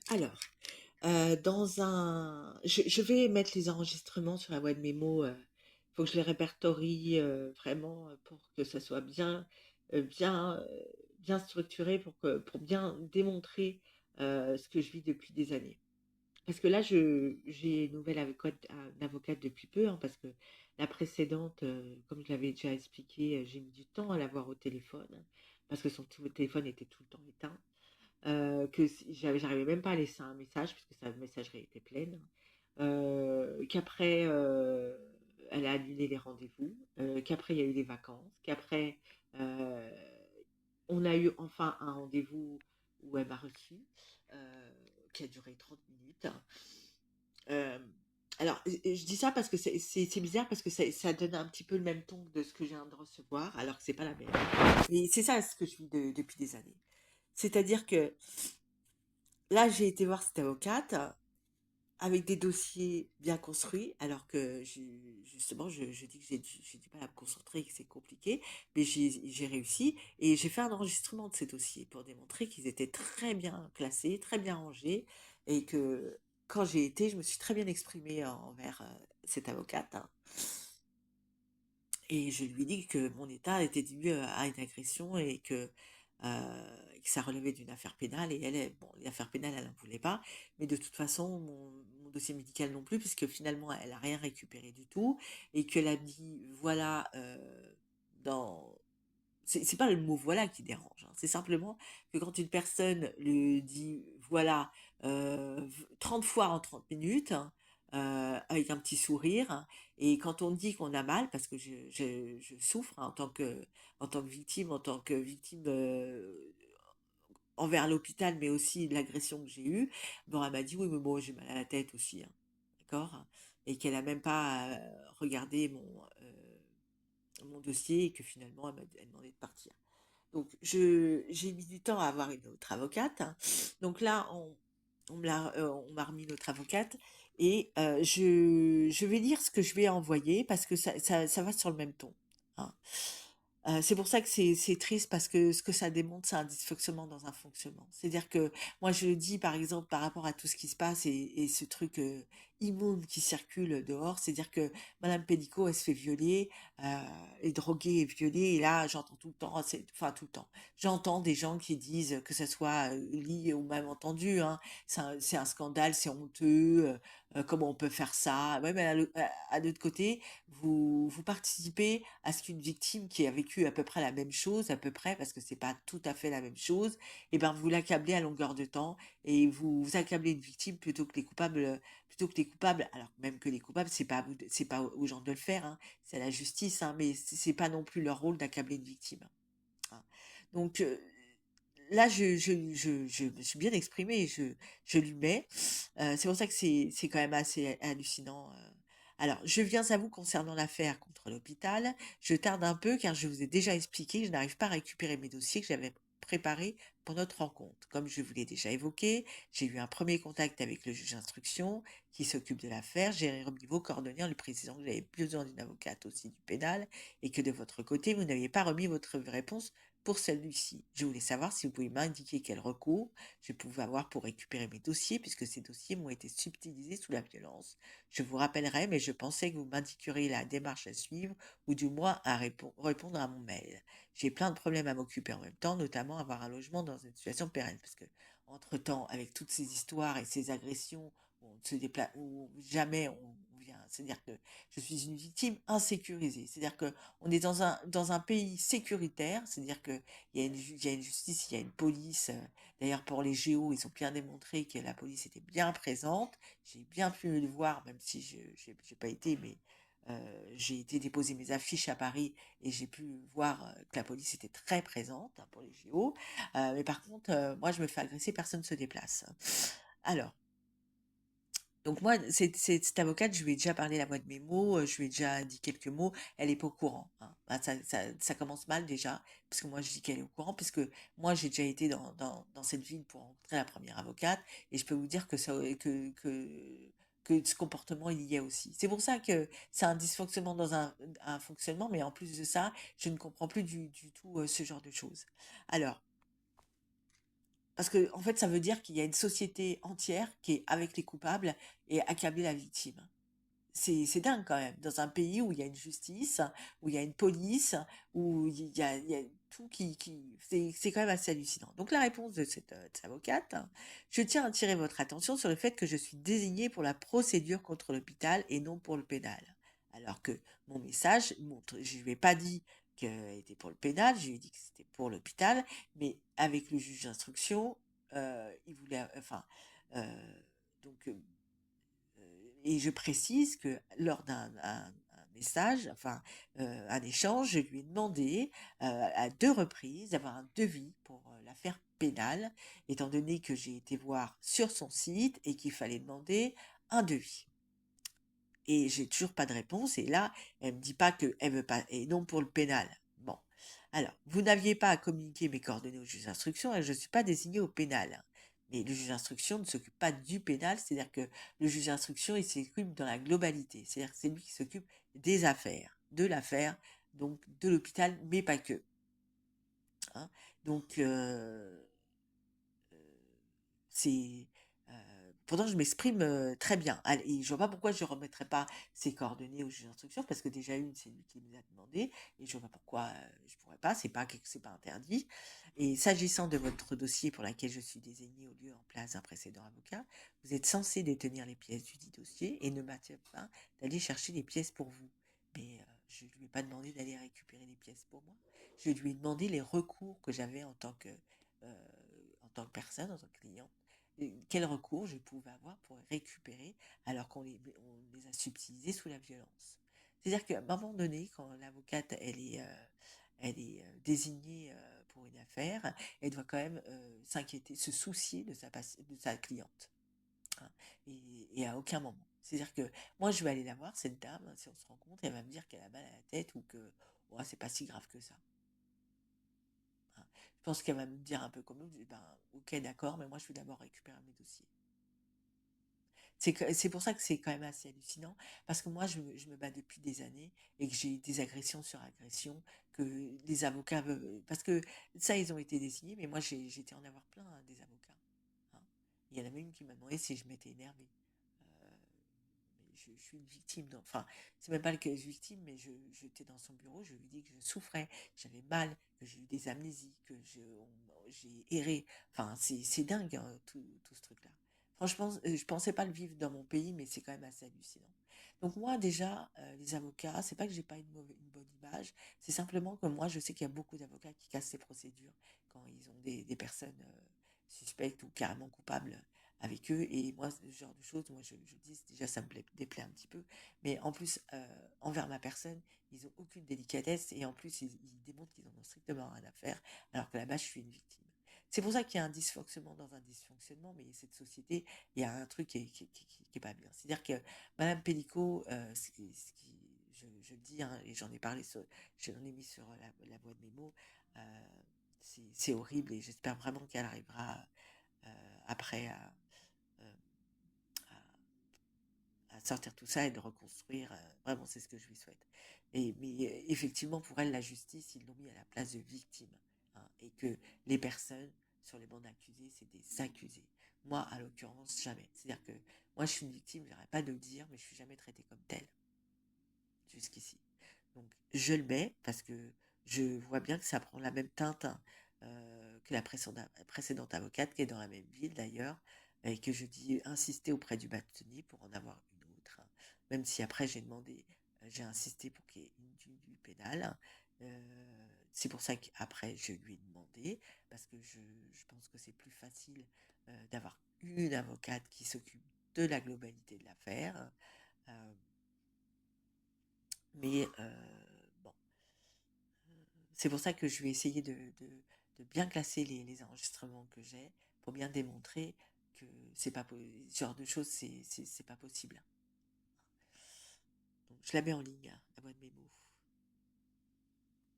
Alors, dans un je vais mettre les enregistrements sur la boîte mémo, faut que je les répertorie, vraiment, pour que ça soit bien, bien structuré pour bien démontrer, ce que je vis depuis des années. Parce que là, je j'ai une nouvelle avocate depuis peu, hein, parce que la précédente, comme je l'avais déjà expliqué, j'ai mis du temps à l'avoir au téléphone, parce que son téléphone était tout le temps éteint. Que si j'arrivais même pas à laisser un message puisque sa messagerie était pleine. Qu'après, elle a annulé les rendez-vous, qu'après il y a eu les vacances, qu'après, heu, on a eu enfin un rendez-vous où elle m'a reçue, qui a duré 30 minutes. Hem, alors, je dis ça parce que c'est bizarre parce que ça donne un petit peu le même ton de ce que je viens de recevoir, alors que c'est pas la même. Et c'est ça ce que je vis depuis des années. C'est-à-dire que là, j'ai été voir cette avocate avec des dossiers bien construits, alors que justement, je dis que j'ai du mal à me concentrer et que c'est compliqué, mais j'ai réussi et j'ai fait un enregistrement de ces dossiers pour démontrer qu'ils étaient très bien classés, très bien rangés et que quand j'ai été, je me suis très bien exprimée envers cette avocate, hein. Et je lui ai dit que mon état était dû à une agression et que ça relevait d'une affaire pénale. Et bon, l'affaire pénale, elle n'en voulait pas. Mais de toute façon, mon dossier médical non plus, puisque finalement, elle n'a rien récupéré du tout. Et qu'elle a dit, voilà, dans... C'est pas le mot voilà qui dérange, hein. C'est simplement que quand une personne lui dit voilà 30 fois en 30 minutes, hein, avec un petit sourire, hein, et quand on dit qu'on a mal, parce que je souffre hein, en tant que victime, envers l'hôpital, mais aussi de l'agression que j'ai eue, bon, elle m'a dit oui, mais bon, j'ai mal à la tête aussi, hein, d'accord? Et qu'elle a même pas regardé mon dossier et que finalement, elle demandait de partir. Donc, j'ai mis du temps à avoir une autre avocate. Donc là, on m'a remis notre avocate et je vais lire ce que je vais envoyer parce que ça va sur le même ton, hein. C'est pour ça que c'est triste parce que ce que ça démontre, c'est un dysfonctionnement dans un fonctionnement. C'est-à-dire que moi, je le dis par exemple par rapport à tout ce qui se passe et ce truc immonde qui circule dehors, c'est-à-dire que Madame Pénicaud, elle se fait violer, est droguée et violée, et là, j'entends tout le temps, enfin tout le temps, j'entends des gens qui disent que ça soit lié ou même entendu, hein, c'est un scandale, c'est honteux, comment on peut faire ça? Ouais, mais à l'autre côté, vous participez à ce qu'une victime qui a vécu à peu près la même chose, à peu près, parce que c'est pas tout à fait la même chose, et ben vous l'accablez à longueur de temps et vous accablez une victime plutôt que les coupables. Alors même que les coupables, c'est pas à vous, c'est pas aux gens de le faire, hein, c'est à la justice, hein, mais c'est pas non plus leur rôle d'accabler une victime, hein. Donc là, je me suis bien exprimée, je lui mets. C'est pour ça que c'est quand même assez hallucinant. Alors, je viens à vous concernant l'affaire contre l'hôpital. Je tarde un peu car je vous ai déjà expliqué que je n'arrive pas à récupérer mes dossiers que j'avais préparés pour notre rencontre. Comme je vous l'ai déjà évoqué, j'ai eu un premier contact avec le juge d'instruction qui s'occupe de l'affaire. J'ai remis vos coordonnées en lui précisant que j'avais besoin d'une avocate aussi du pénal et que de votre côté, vous n'aviez pas remis votre réponse pour celui-ci. Je voulais savoir si vous pouvez m'indiquer quel recours je pouvais avoir pour récupérer mes dossiers, puisque ces dossiers m'ont été subtilisés sous la violence. Je vous rappellerai, mais je pensais que vous m'indiqueriez la démarche à suivre, ou du moins à répondre à mon mail. J'ai plein de problèmes à m'occuper en même temps, notamment avoir un logement dans une situation pérenne, parce que, entre-temps, avec toutes ces histoires et ces agressions, où on se déplace, où jamais on vient, c'est-à-dire que je suis une victime insécurisée, c'est-à-dire que on est dans un pays sécuritaire, c'est-à-dire que il y a une justice, il y a une police. D'ailleurs, pour les géos, ils ont bien démontré que la police était bien présente. J'ai bien pu le voir, même si j'ai pas été, mais j'ai été déposer mes affiches à Paris et j'ai pu voir que la police était très présente hein, pour les géos. Mais par contre, moi, je me fais agresser, personne ne se déplace. Alors, donc moi, cette avocate, je lui ai déjà parlé la voix de mes mots, je lui ai déjà dit quelques mots, elle est pas au courant, hein. Bah, ça commence mal déjà, parce que moi je dis qu'elle est au courant, parce que moi j'ai déjà été dans cette ville pour rencontrer la première avocate, et je peux vous dire que que ce comportement il y a aussi. C'est pour ça que c'est un dysfonctionnement dans un fonctionnement, mais en plus de ça, je ne comprends plus du tout ce genre de choses. Alors, Parce que, en fait, ça veut dire qu'il y a une société entière qui est avec les coupables et accabler la victime. C'est dingue quand même, dans un pays où il y a une justice, où il y a une police, où il y a tout c'est quand même assez hallucinant. Donc la réponse de cette avocate: «Je tiens à attirer votre attention sur le fait que je suis désignée pour la procédure contre l'hôpital et non pour le pénal». Alors que mon message montre, je lui ai pas dit qu'elle était pour le pénal, je lui ai dit que c'était pour l'hôpital, mais avec le juge d'instruction, il voulait, enfin, heu, donc, et je précise que lors d'un message, enfin, un échange, je lui ai demandé, à 2 reprises d'avoir un devis pour, l'affaire pénale, étant donné que j'ai été voir sur son site et qu'il fallait demander un devis. Et j'ai toujours pas de réponse et là, elle me dit pas qu'elle veut pas et non pour le pénal. Bon. Alors, vous n'aviez pas à communiquer mes coordonnées au juge d'instruction et je ne suis pas désignée au pénal. Mais le juge d'instruction ne s'occupe pas du pénal, c'est-à-dire que le juge d'instruction, il s'occupe dans la globalité. C'est-à-dire que c'est lui qui s'occupe des affaires, de l'affaire, donc de l'hôpital, mais pas que. Hein. Donc, c'est, pourtant je m'exprime, très bien. Al Et je vois pas pourquoi je remettrais pas ses coordonnées au juge d'instruction parce que déjà une, c'est lui qui me l'a demandé et je vois pas pourquoi, je pourrais pas, c'est pas interdit. Et s'agissant de votre dossier pour laquelle je suis désignée au lieu en place d'un précédent avocat, vous êtes censé détenir les pièces du dit dossier et ne m'attire pas d'aller chercher les pièces pour vous. Mais, je lui ai pas demandé d'aller récupérer les pièces pour moi. Je lui ai demandé les recours que j'avais en tant que personne, en tant que client, quel recours je pouvais avoir pour récupérer alors on les a subtilisés sous la violence. C'est-à-dire qu'à un moment donné, quand l'avocate, elle est désignée pour une affaire, elle doit quand même s'inquiéter, se soucier de sa cliente. Hein, et à aucun moment. C'est-à-dire que moi, je vais aller la voir, cette dame, si on se rencontre, elle va me dire qu'elle a mal à la tête ou que oh, c'est pas si grave que ça. Hein. Je pense qu'elle va me dire un peu comme nous, ben, ok, d'accord, mais moi, je vais d'abord récupérer mes dossiers. C'est pour ça que c'est quand même assez hallucinant, parce que moi, je me bats depuis des années et que j'ai eu des agressions sur agressions, que les avocats veulent. Parce que ça, ils ont été désignés, mais moi, j'ai été en avoir plein, hein, des avocats. Hein. Il y en a même une qui m'a demandé si je m'étais énervée. Euh, mais je suis une victime. Enfin, c'est même pas que je suis victime, mais j'étais dans son bureau, je lui dis que je souffrais, que j'avais mal, que j'ai eu des amnésies, j'ai erré. Enfin, c'est dingue, hein, tout ce truc-là. Franchement, je pensais pas le vivre dans mon pays, mais c'est quand même assez hallucinant. Donc moi, déjà, les avocats, c'est pas que j'ai pas une bonne image, c'est simplement que moi, je sais qu'il y a beaucoup d'avocats qui cassent ces procédures quand ils ont des personnes suspectes ou carrément coupables avec eux. Et moi, ce genre de choses, moi, je dis, déjà, ça me déplaît un petit peu. Mais en plus, envers ma personne, ils ont aucune délicatesse et en plus, ils démontrent qu'ils en ont strictement rien à faire, alors que là-bas, je suis une victime. C'est pour ça qu'il y a un dysfonctionnement dans un dysfonctionnement, mais cette société, il y a un truc qui est pas bien. C'est-à-dire que Madame Pellicot, je le dis, hein, et j'en ai parlé, j'en ai mis sur la voie de mes mots, c'est horrible et j'espère vraiment qu'elle arrivera après euh, à sortir tout ça et de reconstruire. Vraiment, c'est ce que je lui souhaite. Mais effectivement, pour elle, la justice, ils l'ont mis à la place de victime. Hein, et que les personnes sur les bancs d'accusés, c'est des accusés. Moi, à l'occurrence, jamais. C'est-à-dire que moi, je suis une victime, j'arrête pas de le dire, mais je suis jamais traitée comme telle jusqu'ici. Donc, je le mets parce que je vois bien que ça prend la même teinte, hein, que la précédente avocate qui est dans la même ville d'ailleurs, et que je dis insister auprès du bâtonnier pour en avoir une autre. Hein. Même si après j'ai insisté pour qu'il y ait du pénal. C'est pour ça qu'après je lui ai demandé, parce que je pense que c'est plus facile d'avoir une avocate qui s'occupe de la globalité de l'affaire. Euh, mais bon, c'est pour ça que je vais essayer de bien classer les enregistrements que j'ai pour bien démontrer que c'est pas ce genre de choses, c'est pas possible. Donc, je la mets en ligne, la voix de mes mots.